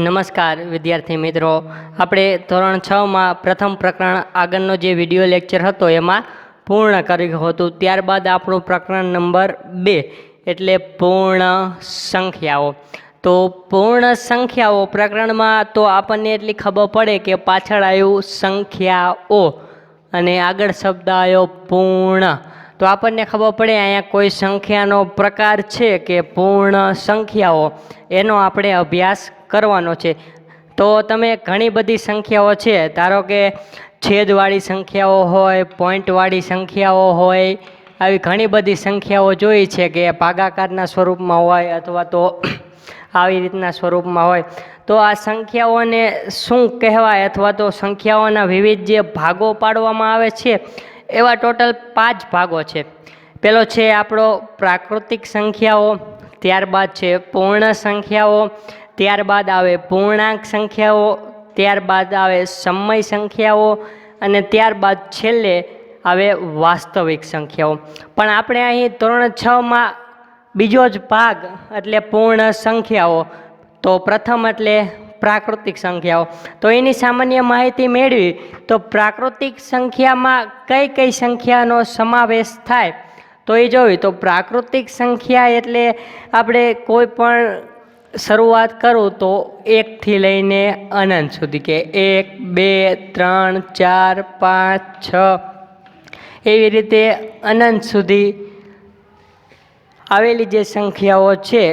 નમસ્કાર વિદ્યાર્થી મિત્રો, આપણે ધોરણ 6 માં પ્રથમ પ્રકરણ આગળનો જે વિડિયો લેક્ચર હતો એમાં પૂર્ણ કર્યું હતું। ત્યારબાદ આપણું પ્રકરણ નંબર 2 એટલે પૂર્ણ સંખ્યાઓ। તો પૂર્ણ સંખ્યાઓ પ્રકરણમાં તો આપણને એટલી ખબર પડે કે પાછળ આવ્યું સંખ્યાઓ અને આગળ શબ્દ આવ્યો પૂર્ણ। તો આપણને ખબર પડે અહીંયા કોઈ સંખ્યાનો પ્રકાર છે કે પૂર્ણ સંખ્યાઓ, એનો આપણે અભ્યાસ કરવાનો છે। તો તમે ઘણી બધી સંખ્યાઓ છે, ધારો કે છેદવાળી સંખ્યાઓ હોય, પોઈન્ટવાળી સંખ્યાઓ હોય, આવી ઘણી બધી સંખ્યાઓ જોઈ છે કે ભાગાકારના સ્વરૂપમાં હોય અથવા તો આવી રીતના સ્વરૂપમાં હોય। તો આ સંખ્યાઓને શું કહેવાય અથવા તો સંખ્યાઓના વિવિધ જે ભાગો પાડવામાં આવે છે એવા ટોટલ 5 ભાગો છે। પહેલો છે આપણો પ્રાકૃતિક સંખ્યાઓ, ત્યારબાદ છે પૂર્ણ સંખ્યાઓ, ત્યારબાદ આવે પૂર્ણાંક સંખ્યાઓ, ત્યારબાદ આવે સમય સંખ્યાઓ અને ત્યારબાદ છેલ્લે આવે વાસ્તવિક સંખ્યાઓ। પણ આપણે અહીં ધોરણ 6 માં બીજો જ ભાગ એટલે પૂર્ણ સંખ્યાઓ, તો પ્રથમ એટલે પ્રાકૃતિક સંખ્યાઓ। તો એની સામાન્ય માહિતી મેળવી તો પ્રાકૃતિક સંખ્યામાં કઈ કઈ સંખ્યાનો સમાવેશ થાય તો એ જોયું। તો પ્રાકૃતિક સંખ્યા એટલે આપણે કોઈ પણ શરૂઆત કરું તો 1 થી લઈને અનંત સુધી, કે 1, 2, 3, 4, 5, 6 એવી રીતે અનંત સુધી આવેલી જે સંખ્યાઓ છે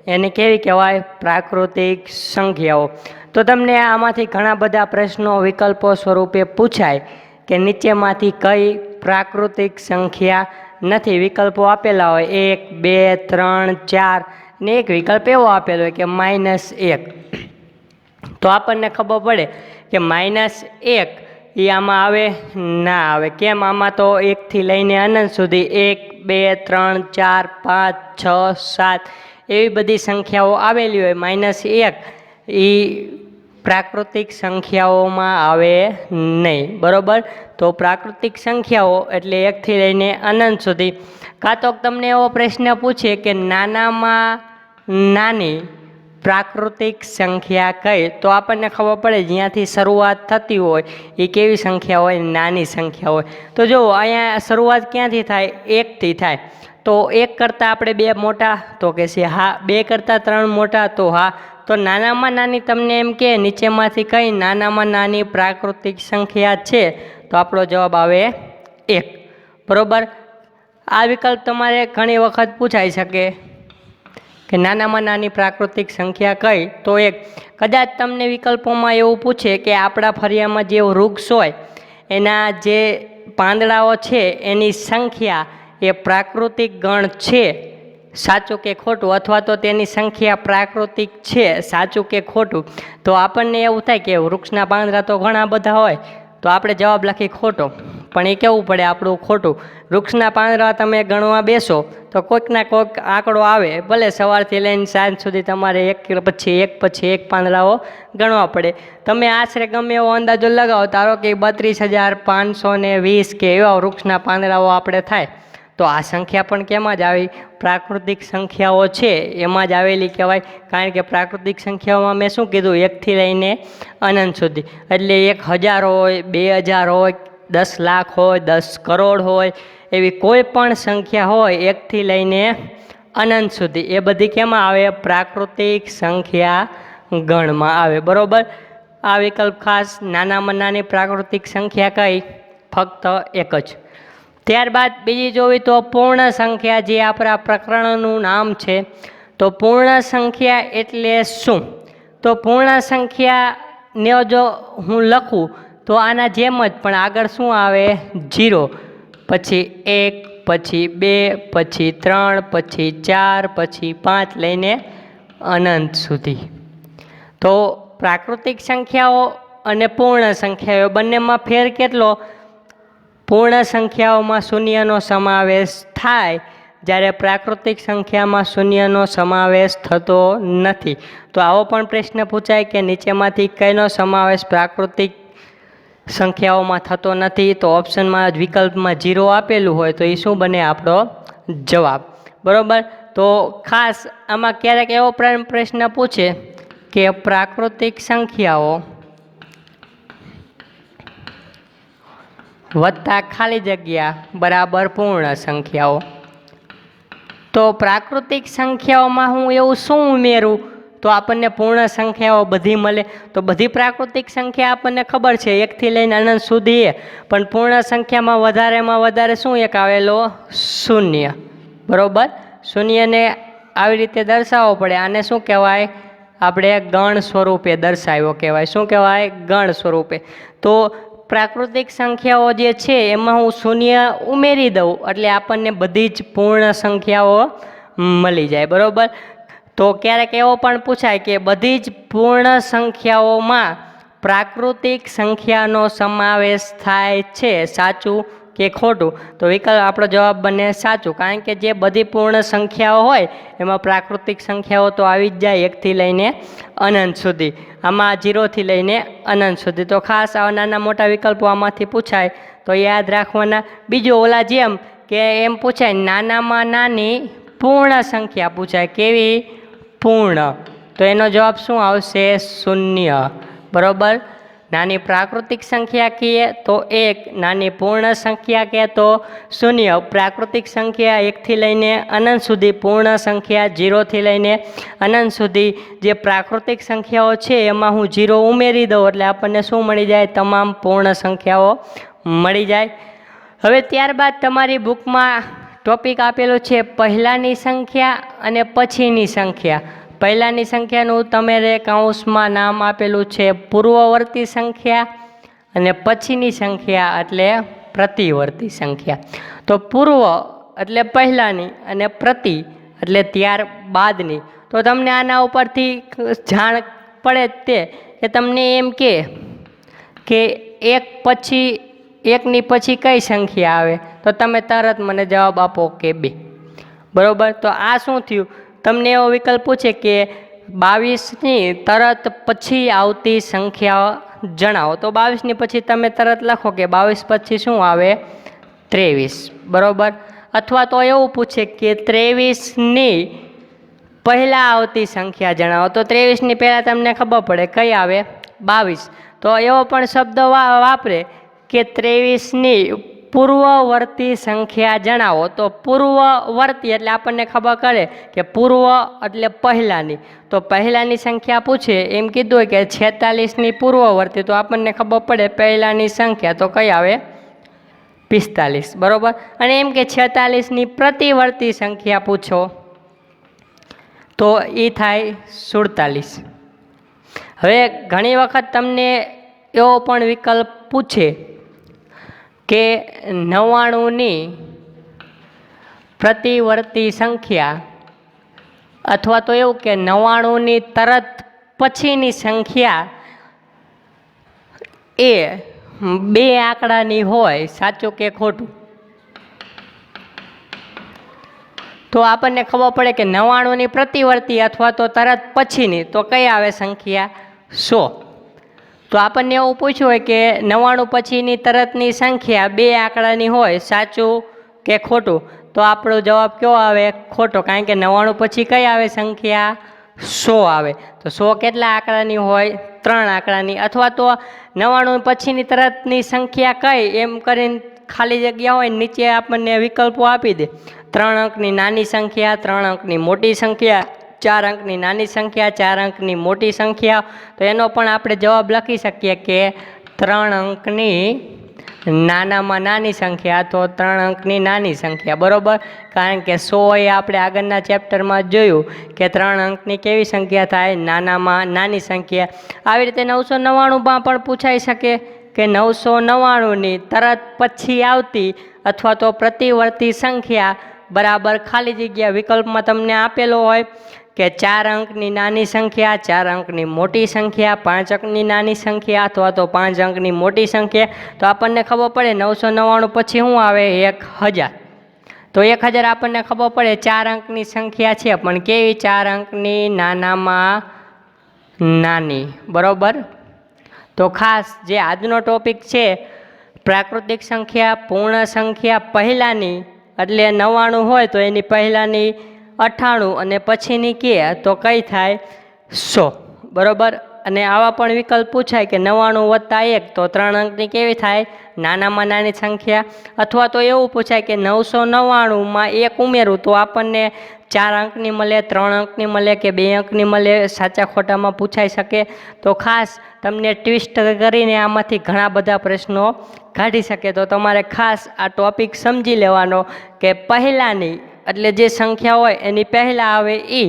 એને કેવી કહેવાય? પ્રાકૃતિક સંખ્યાઓ। તો તમને આમાંથી ઘણા બધા પ્રશ્નો વિકલ્પો સ્વરૂપે પૂછાય કે નીચેમાંથી કઈ પ્રાકૃતિક સંખ્યા નથી? વિકલ્પો આપેલા હોય 1, 2, 3, 4 ને એક વિકલ્પ એવો આપેલો હોય કે -1। તો આપણને ખબર પડે કે -1 એ આમાં આવે ના આવે। કેમ? આમાં તો 1 થી લઈને અનંત સુધી 1, 2, 3, 4, 5, 6, 7 એવી બધી સંખ્યાઓ આવેલી હોય। -1 એ પ્રાકૃતિક સંખ્યાઓમાં આવે નહીં, બરાબર? તો પ્રાકૃતિક સંખ્યાઓ એટલે 1 થી લઈને અનંત સુધી। કાં તો તમને એવો પ્રશ્ન પૂછે કે નાનામાં નાની પ્રાકૃતિક સંખ્યા કઈ? તો આપણને ખબર પડે જ્યાંથી શરૂઆત થતી હોય એ કેવી સંખ્યા હોય? નાની સંખ્યા હોય। તો જુઓ અહીંયા શરૂઆત ક્યાંથી થાય? 1 થી થાય। તો 1 કરતાં આપણે 2 મોટા? તો કે છે હા। 2 કરતાં 3 મોટા? તો હા। તો નાનામાં નાની તમને એમ કે નીચેમાંથી કઈ નાનામાં નાની પ્રાકૃતિક સંખ્યા છે? તો આપણો જવાબ આવે 1, બરાબર? આ વિકલ્પ તમારે ઘણી વખત પૂછાઈ શકે કે નાનામાં નાની પ્રાકૃતિક સંખ્યા કઈ? તો 1। કદાચ તમને વિકલ્પોમાં એવું પૂછે કે આપણા ફળિયામાં જે વૃક્ષ હોય એના જે પાંદડાઓ છે એની સંખ્યા એ પ્રાકૃતિક ગણ છે, સાચું કે ખોટું? અથવા તો તેની સંખ્યા પ્રાકૃતિક છે, સાચું કે ખોટું? તો આપણને એવું થાય કે વૃક્ષના પાંદડા તો ઘણા બધા હોય, તો આપણે જવાબ લખી ખોટો, પણ એ કેવું પડે આપણું ખોટું। વૃક્ષના પાંદડા તમે ગણવા બેસો તો કોઈકના કોઈક આંકડો આવે, ભલે સવારથી લઈને સાંજ સુધી તમારે એક પછી એક પાંદડાઓ ગણવા પડે। તમે આશરે ગમે એવો અંદાજો લગાવો, ધારો કે 32,520 કે એવા વૃક્ષના પાંદડાઓ આપણે થાય, તો આ સંખ્યા પણ કેમાં જ આવી? પ્રાકૃતિક સંખ્યાઓ છે એમાં જ આવેલી કહેવાય। કારણ કે પ્રાકૃતિક સંખ્યાઓમાં મેં શું કીધું? 1 થી લઈને અનંત સુધી, એટલે 1000 હોય, 2000 હોય, 10 લાખ હોય, 10 કરોડ હોય, એવી કોઈ પણ સંખ્યા હોય 1 થી લઈને અનંત સુધી, એ બધી કેમાં આવે? પ્રાકૃતિક સંખ્યા ગણમાં આવે, બરાબર? આ વિકલ્પ ખાસ, નાનામાં નાની પ્રાકૃતિક સંખ્યા કઈ? ફક્ત 1 જ। ત્યારબાદ બીજી જોવી તો પૂર્ણ સંખ્યા, જે આપણા પ્રકરણનું નામ છે। તો પૂર્ણ સંખ્યા એટલે શું? તો પૂર્ણ સંખ્યાને જો હું લખું તો આના જેમ જ, પણ આગળ શું આવે? 0, પછી 1, પછી 2, પછી 3, પછી 4, પછી 5 લઈને અનંત સુધી। તો પ્રાકૃતિક સંખ્યાઓ અને પૂર્ણ સંખ્યાઓ બંનેમાં ફેર કેટલો? પૂર્ણ સંખ્યાઓમાં શૂન્યનો સમાવેશ થાય, જ્યારે પ્રાકૃતિક સંખ્યામાં શૂન્યનો સમાવેશ થતો નથી। તો આવો પણ પ્રશ્ન પૂછાય કે નીચેમાંથી કઈનો સમાવેશ પ્રાકૃતિક સંખ્યાઓમાં થતો નથી? તો ઓપ્શનમાં વિકલ્પમાં 0 આપેલું હોય તો એ શું બને? આપણો જવાબ, બરાબર? તો ખાસ આમાં ક્યારેક એવો પ્રશ્ન પૂછે કે પ્રાકૃતિક સંખ્યાઓ વત્તા ખાલી જગ્યા બરાબર પૂર્ણ સંખ્યાઓ. તો પ્રાકૃતિક સંખ્યાઓમાં હું એવું શું ઉમેરું તો આપણને પૂર્ણ સંખ્યાઓ બધી મળે? તો બધી પ્રાકૃતિક સંખ્યા આપણને ખબર છે 1 થી લઈને અનંત સુધી, પણ પૂર્ણ સંખ્યામાં વધારે શું એક આવેલો? શૂન્ય. બરોબર, શૂન્યને આવી રીતે દર્શાવવો પડે. આને શું કહેવાય? આપણે ગણ સ્વરૂપે દર્શાવ્યો કહેવાય. શું કહેવાય? ગણ સ્વરૂપે. તો પ્રાકૃતિક સંખ્યાઓ જે છે એમાં હું શૂન્ય ઉમેરી દઉં એટલે આપણને બધી જ પૂર્ણ સંખ્યાઓ મળી જાય. બરાબર. તો ક્યારેક એવો પણ પૂછાય કે બધી જ પૂર્ણ સંખ્યાઓમાં પ્રાકૃતિક સંખ્યાનો સમાવેશ થાય છે, સાચું કે ખોટું? તો વિકલ્પ આપણો જવાબ બને સાચું, કારણ કે જે બધી પૂર્ણ સંખ્યાઓ હોય એમાં પ્રાકૃતિક સંખ્યાઓ તો આવી જ જાય 1 થી લઈને અનંત સુધી. આમાં 0 થી લઈને અનંત સુધી. તો ખાસ આવા નાના મોટા વિકલ્પો આમાંથી પૂછાય તો યાદ રાખવાના. બીજું ઓલા જેમ કે એમ પૂછાય નાનામાં નાની પૂર્ણ સંખ્યા પૂછાય. કેવી? પૂર્ણ. તો એનો જવાબ શું આવશે? શૂન્ય. બરાબર. નાની પ્રાકૃતિક સંખ્યા કહીએ તો 1, નાની પૂર્ણ સંખ્યા કહે તો શૂન્ય. પ્રાકૃતિક સંખ્યા 1 થી લઈને અનંત સુધી, પૂર્ણ સંખ્યા 0 થી લઈને અનંત સુધી. જે પ્રાકૃતિક સંખ્યાઓ છે એમાં હું 0 ઉમેરી દઉં એટલે આપણને શું મળી જાય? તમામ પૂર્ણ સંખ્યાઓ મળી જાય. હવે ત્યારબાદ તમારી બુકમાં ટોપિક આપેલો છે પહેલાંની સંખ્યા અને પછીની સંખ્યા. પહેલાંની સંખ્યાનું તમારે કૌંસમાં નામ આપેલું છે પૂર્વવર્તી સંખ્યા, અને પછીની સંખ્યા એટલે પ્રતિવર્તી સંખ્યા. તો પૂર્વ એટલે પહેલાંની અને પ્રતિ એટલે ત્યાર બાદની. તો તમને આના ઉપરથી જાણ પડે જ તે કે તમને એમ કે 1 ની પછી કઈ સંખ્યા આવે તો તમે તરત મને જવાબ આપો કે 2. બરાબર. તો આ શું થયું? તમને એવો વિકલ્પ પૂછે કે 22ની તરત પછી આવતી સંખ્યા જણાવો. તો 22ની પછી તમે તરત લખો કે 22 પછી શું આવે? 23. બરાબર. અથવા તો એવું પૂછે કે 23ની પહેલાં આવતી સંખ્યા જણાવો. તો 23ની પહેલાં તમને ખબર પડે કઈ આવે? 22. તો એવો પણ શબ્દ વાપરે કે 23ની પૂર્વવર્તી સંખ્યા જણાવો. તો પૂર્વવર્તી એટલે આપણને ખબર કરે કે પૂર્વ એટલે પહેલાંની. તો પહેલાંની સંખ્યા પૂછે એમ કીધું કે 46ની પૂર્વવર્તી, તો આપણને ખબર પડે પહેલાંની સંખ્યા તો કઈ આવે? 45. બરાબર. અને એમ કે 46ની પ્રતિવર્તી સંખ્યા પૂછો તો એ થાય 47. હવે ઘણી વખત તમને એવો પણ વિકલ્પ પૂછે કે 99ની પ્રતિવર્તી સંખ્યા, અથવા તો એવું કે 99ની તરત પછીની સંખ્યા એ 2 આંકડાની હોય, સાચું કે ખોટું? તો આપણને ખબર પડે કે 99ની પ્રતિવર્તી અથવા તો તરત પછીની તો કઈ આવે સંખ્યા? 100. તો આપણને એવું પૂછ્યું હોય કે 99 પછીની તરતની સંખ્યા 2 આંકડાની હોય, સાચું કે ખોટું? તો આપણો જવાબ કયો આવે? ખોટો, કારણ કે 99 પછી કઈ આવે સંખ્યા? 100 આવે. તો 100 કેટલા આંકડાની હોય? 3 આંકડાની. અથવા તો 99 પછીની તરતની સંખ્યા કઈ એમ કરીને ખાલી જગ્યા હોય નીચે આપણને વિકલ્પો આપી દે. 3 અંકની નાની સંખ્યા, 3 અંકની મોટી સંખ્યા, 4 અંકની નાની સંખ્યા, 4 અંકની મોટી સંખ્યા. તો એનો પણ આપણે જવાબ લખી શકીએ કે 3 અંકની નાનામાં નાની સંખ્યા તો 3 અંકની નાની સંખ્યા. બરાબર. કારણ કે 100 એ આપણે આગળના ચેપ્ટરમાં જોયું કે 3 અંકની કેવી સંખ્યા થાય? નાનામાં નાની સંખ્યા. આવી રીતે 999માં પણ પૂછાઈ શકે કે 999ની તરત પછી આવતી અથવા તો પ્રતિવર્તી સંખ્યા બરાબર ખાલી જગ્યા વિકલ્પમાં તમને આપેલો હોય કે 4 અંકની નાની સંખ્યા, 4 અંકની મોટી સંખ્યા, 5 અંકની નાની સંખ્યા અથવા તો 5 અંકની મોટી સંખ્યા. તો આપણને ખબર પડે 999 પછી શું આવે? 1000. તો 1000 આપણને ખબર પડે 4 અંકની સંખ્યા છે, પણ કેવી? 4 અંકની નાનામાં નાની. બરાબર. તો ખાસ જે આજનો ટોપિક છે પ્રાકૃતિક સંખ્યા, પૂર્ણ સંખ્યા, પહેલાંની એટલે 99 હોય તો એની પહેલાંની 98 અને પછીની કે તો કઈ થાય? 100. બરોબર. અને આવા પણ વિકલ્પ પૂછાય કે 99 + 1 તો 3 અંકની કેવી થાય? નાનામાં નાની સંખ્યા. અથવા તો એવું પૂછાય કે 999માં 1 ઉમેરું તો આપણને 4 અંકની મળે, 3 અંકની મળે કે 2 અંકની મળે? સાચા ખોટામાં પૂછાઈ શકે. તો ખાસ તમને ટ્વિસ્ટ કરીને આમાંથી ઘણા બધા પ્રશ્નો કાઢી શકે. તો તમારે ખાસ આ ટોપિક સમજી લેવાનો કે પહેલાંની એટલે જે સંખ્યા હોય એની પહેલાં આવે એ,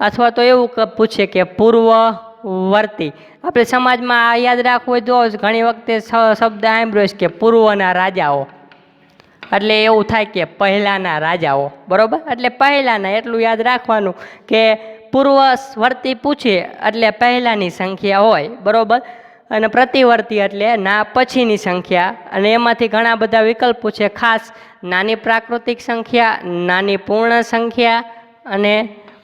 અથવા તો એવું પૂછે કે પૂર્વવર્તી. આપણે સમાજમાં આ યાદ રાખવું હોય તો ઘણી વખતે શબ્દ સાંભળ્યો કે પૂર્વના રાજાઓ, એટલે એવું થાય કે પહેલાંના રાજાઓ, બરાબર. એટલે પહેલાંના એટલું યાદ રાખવાનું કે પૂર્વવર્તી પૂછે એટલે પહેલાંની સંખ્યા હોય, બરાબર. અને પ્રતિવર્તી એટલે ના પછીની સંખ્યા. અને એમાંથી ઘણા બધા વિકલ્પ પૂછે. ખાસ નાની પ્રાકૃતિક સંખ્યા, નાની પૂર્ણ સંખ્યા, અને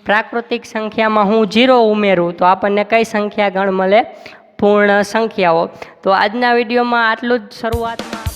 પ્રાકૃતિક સંખ્યામાં હું 0 ઉમેરું તો આપણને કઈ સંખ્યા ગણ મળે? પૂર્ણ સંખ્યાઓ. તો આજના વિડીયોમાં આટલું જ. શરૂઆતમાં